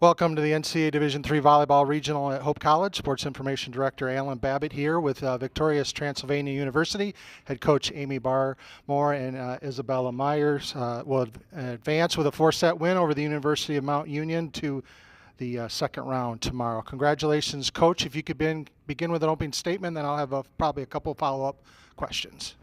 Welcome to the NCAA Division III Volleyball Regional at Hope College. Sports Information Director Alan Babbitt here with victorious Transylvania University. Head coach Amy Barmore and Isabella Myers will advance with a 4-set win over the University of Mount Union to the second round tomorrow. Congratulations, Coach. If you could begin with an opening statement, then I'll have probably a couple follow-up questions.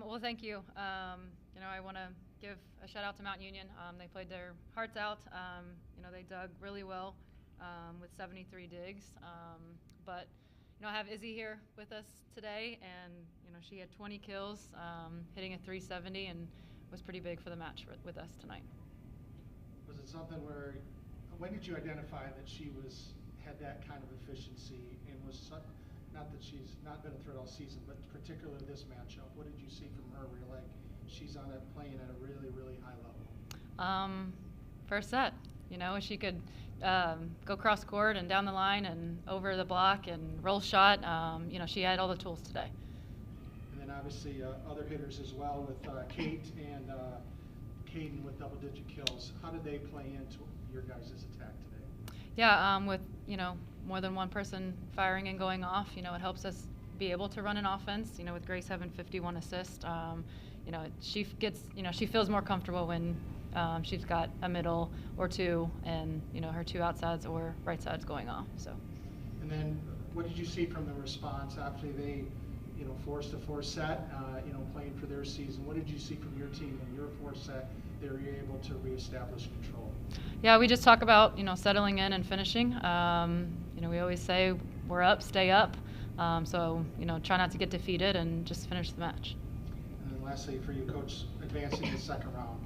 Well, thank you. I want to give a shout out to Mount Union. They played their hearts out. They dug really well with 73 digs. But I have Izzy here with us today, and she had 20 kills, hitting a 370, and was pretty big for the match with us tonight. Was it something where, when did you identify that she had that kind of efficiency and was not that she's not been a threat all season, but particularly this matchup? What did you see from her where you're like, she's on it playing at a really, really high level? First set, she could go cross court and down the line and over the block and roll shot. She had all the tools today. And then obviously other hitters as well with Kate and Caden with double-digit kills. How did they play into your guys' attack today? Yeah, with more than one person firing and going off, it helps us be able to run an offense. With Grace having 51 assists, she gets, she feels more comfortable when she's got a middle or two, and her two outsides or right sides going off. So. And then, what did you see from the response after they, forced a 4-set, playing for their season? What did you see from your team in your 4-set? They were able to reestablish control. Yeah, we just talk about settling in and finishing. We always say we're up, stay up. So try not to get defeated and just finish the match. And then lastly, for you, Coach, advancing to the second round,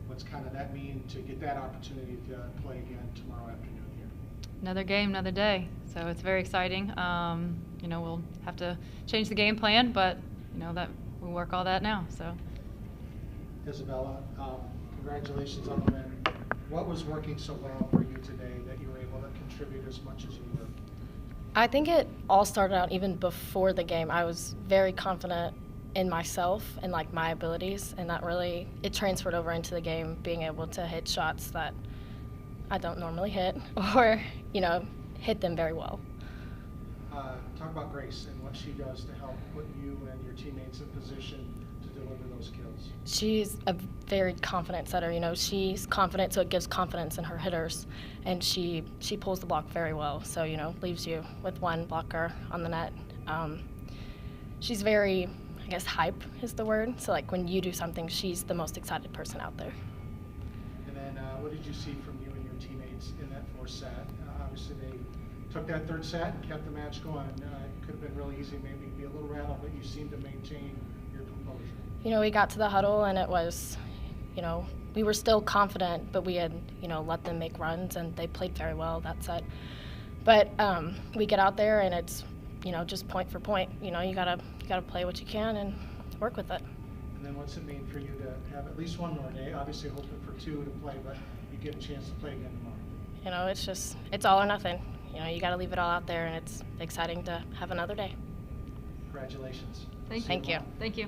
what's kind of that mean to get that opportunity to play again tomorrow afternoon here? Another game, another day. So it's very exciting. We'll have to change the game plan, but that we'll work all that now. So. Isabella, congratulations on the win. What was working so well for you today that you were able to contribute as much as you were? I think it all started out even before the game. I was very confident in myself and my abilities, and that really it transferred over into the game, being able to hit shots that I don't normally hit or hit them very well. Talk about Grace and what she does to help put you and your teammates in position to deliver those kills. She's a very confident setter. She's confident, so it gives confidence in her hitters, and she pulls the block very well. So leaves you with one blocker on the net. She's very, I guess, hype is the word. So when you do something, she's the most excited person out there. And then what did you see from you and your teammates in that 4-set? Obviously they took that 3rd set and kept the match going. It could have been really easy, maybe be a little rattled, but you seemed to maintain your composure. We got to the huddle, and it was, we were still confident, but we had, let them make runs, and they played very well that set. But we get out there, and it's, just point for point. You gotta play what you can and work with it. And then what's it mean for you to have at least one more day? Obviously hoping for 2 to play, but you get a chance to play again tomorrow. It's all or nothing. You got to leave it all out there, and it's exciting to have another day. Congratulations. Thank you. Thank you.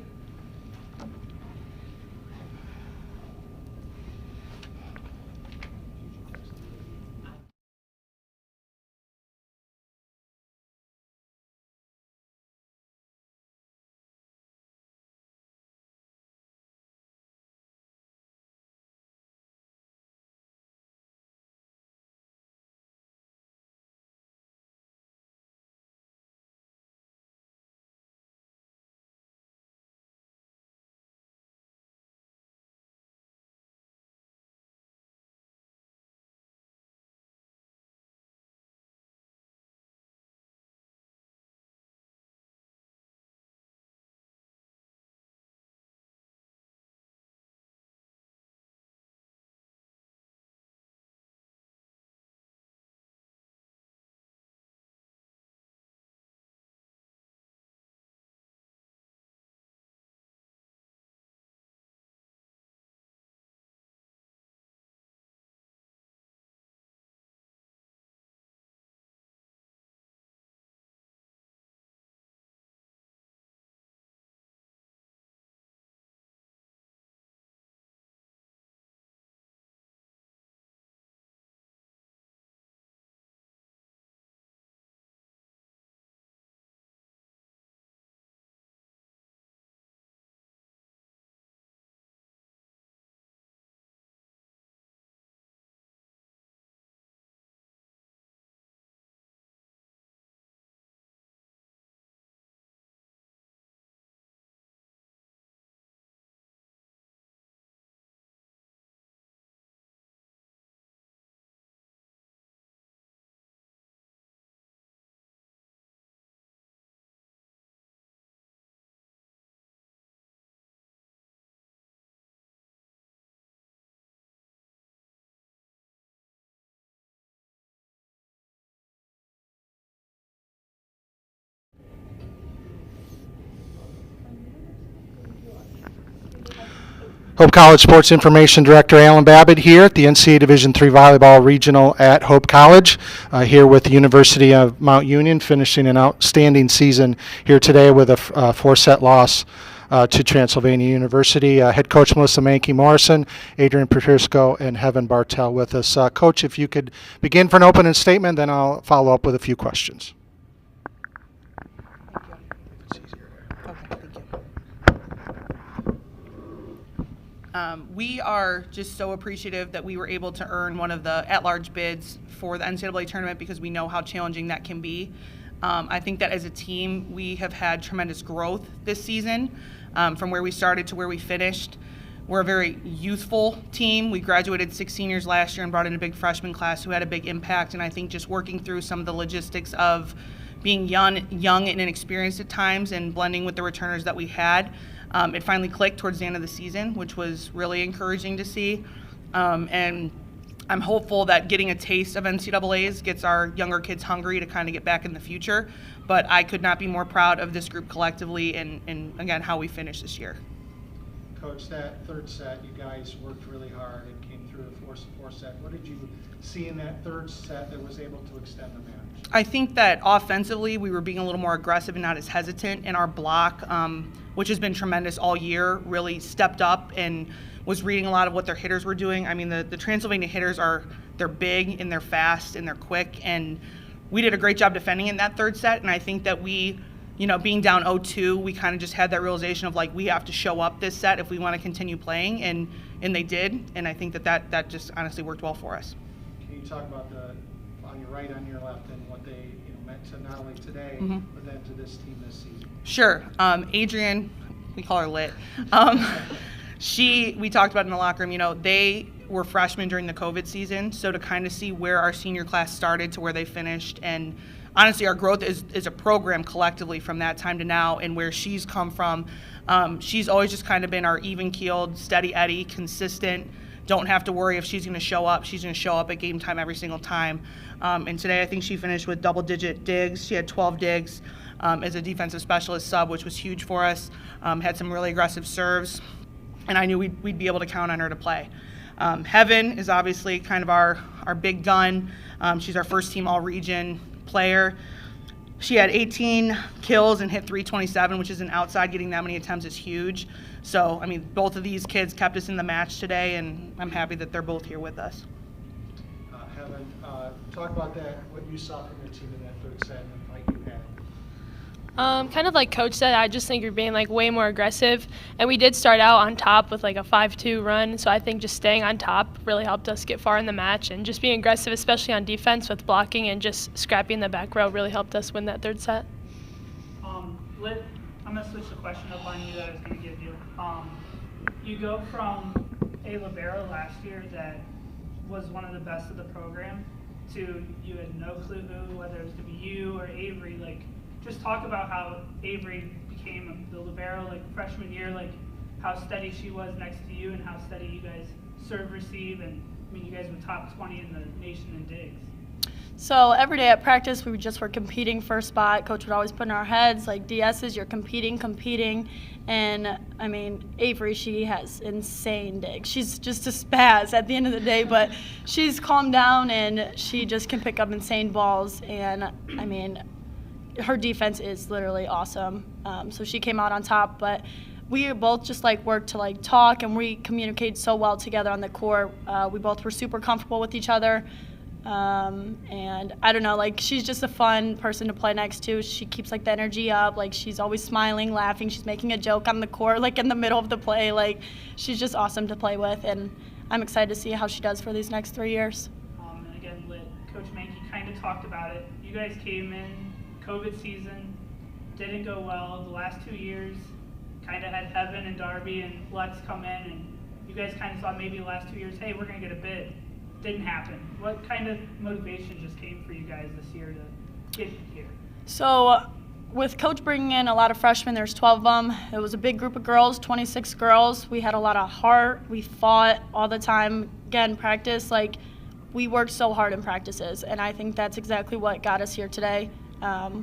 Hope College Sports Information Director Alan Babbitt here at the NCAA Division III Volleyball Regional at Hope College, here with the University of Mount Union, finishing an outstanding season here today with a 4-set loss to Transylvania University. Head coach Melissa Mankey-Morrison, Adrian Petersco, and Heaven Bartel with us. Coach, if you could begin for an opening statement, then I'll follow up with a few questions. We are just so appreciative that we were able to earn one of the at-large bids for the NCAA tournament because we know how challenging that can be. I think that as a team, we have had tremendous growth this season from where we started to where we finished. We're a very youthful team. We graduated 6 seniors last year and brought in a big freshman class who had a big impact, and I think just working through some of the logistics of being young and inexperienced at times and blending with the returners that we had, it finally clicked towards the end of the season, which was really encouraging to see. And I'm hopeful that getting a taste of NCAAs gets our younger kids hungry to kind of get back in the future. But I could not be more proud of this group collectively and again, how we finished this year. Coach, that third set, you guys worked really hard and came through the four set. What did you see in that third set that was able to extend the match? I think that offensively we were being a little more aggressive and not as hesitant in our block, which has been tremendous all year, really stepped up and was reading a lot of what their hitters were doing. I mean, the Transylvania hitters they're big and they're fast and they're quick, and we did a great job defending in that third set. And I think that we, being down 0-2, we kind of just had that realization of like, we have to show up this set if we want to continue playing, and they did. And I think that just honestly worked well for us. Can you talk about on your right, on your left, and what they meant to not only today, but then to this team this season? Sure. Adrian, we call her Lit. We talked about in the locker room, they were freshmen during the COVID season, so to kind of see where our senior class started to where they finished, and honestly our growth is a program collectively from that time to now, and where she's come from. She's always just kind of been our even-keeled, steady Eddie, consistent, don't have to worry if she's going to show up. She's going to show up at game time every single time. And today I think she finished with double-digit digs. She had 12 digs as a defensive specialist sub, which was huge for us. Had some really aggressive serves, and I knew we'd be able to count on her to play. Heaven is obviously kind of our big gun. She's our first-team all-region player. She had 18 kills and hit 327, which is an outside. Getting that many attempts is huge. So, I mean, both of these kids kept us in the match today, and I'm happy that they're both here with us. Heaven, talk about that, what you saw from your team in that third set and the fight you had. Kind of like Coach said, I just think you're being way more aggressive, and we did start out on top with a 5-2 run, so I think just staying on top really helped us get far in the match, and just being aggressive, especially on defense with blocking and just scrapping the back row, really helped us win that third set. Lit, I'm going to switch the question up on you that I was going to give you. You go from a libero last year that was one of the best of the program to you had no clue who, whether it was going to be you or Avery. Just talk about how Avery became the libero freshman year, how steady she was next to you and how steady you guys serve, receive, and you guys were top 20 in the nation in digs. So every day at practice, we just were competing for a spot. Coach would always put in our heads, DSs, you're competing. And, Avery, she has insane digs. She's just a spaz at the end of the day, but she's calmed down and she just can pick up insane balls. And, her defense is literally awesome. So she came out on top, but we both just worked to talk, and we communicate so well together on the court. We both were super comfortable with each other. And I don't know, she's just a fun person to play next to. She keeps the energy up. She's always smiling, laughing. She's making a joke on the court, in the middle of the play. She's just awesome to play with, and I'm excited to see how she does for these next 3 years. And again, Coach Mankey kind of talked about it. You guys came in COVID season, didn't go well. The last 2 years kind of had Heaven and Darby and Lex come in, and you guys kind of thought maybe the last 2 years, hey, we're going to get a bid. Didn't happen. What kind of motivation just came for you guys this year to get here? So with Coach bringing in a lot of freshmen, there's 12 of them. It was a big group of girls, 26 girls. We had a lot of heart. We fought all the time. Again, practice, we worked so hard in practices, and I think that's exactly what got us here today.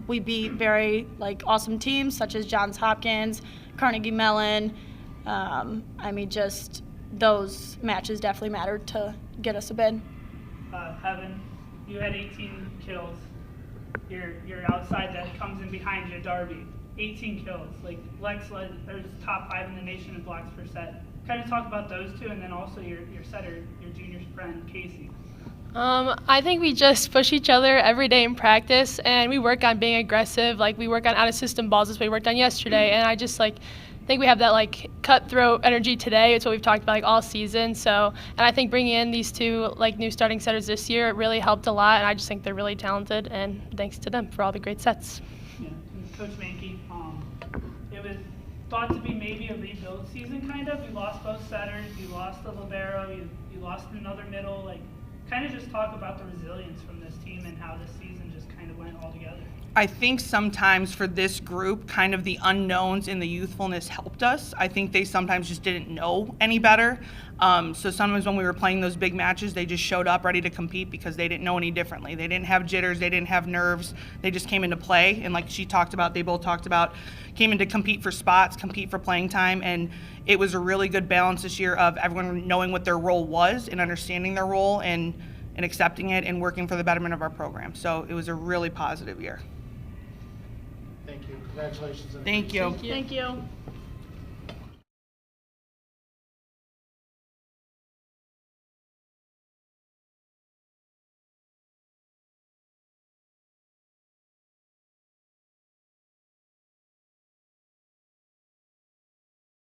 We beat very awesome teams such as Johns Hopkins, Carnegie Mellon. Just those matches definitely mattered to get us a bid. Heaven, you had 18 kills. Your outside that comes in behind you, Darby, 18 kills. Like Lex led, there's top 5 in the nation in blocks per set. Kind of talk about those two, and then also your setter, your junior friend Casey. I think we just push each other every day in practice, and we work on being aggressive. Like we work on out-of-system balls as we worked on yesterday, and I just think we have that like cutthroat energy today. It's what we've talked about like all season. So, and I think bringing in these two like new starting setters this year, it really helped a lot. And I just think they're really talented, and thanks to them for all the great sets. Yeah, and Coach Mankey, it was thought to be maybe a rebuild season kind of. You lost both setters, you lost the libero, you lost another middle. Like, kind of just talk about the resilience from this team and how this season just kind of went all together. I think sometimes for this group, kind of the unknowns and the youthfulness helped us. I think they sometimes just didn't know any better. So sometimes when we were playing those big matches, they just showed up ready to compete because they didn't know any differently. They didn't have jitters, they didn't have nerves. They just came into play, and like she talked about, they both talked about, came in to compete for spots, compete for playing time, and it was a really good balance this year of everyone knowing what their role was and understanding their role and accepting it and working for the betterment of our program. So it was a really positive year. Thank you. Congratulations. Thank you. Thank you.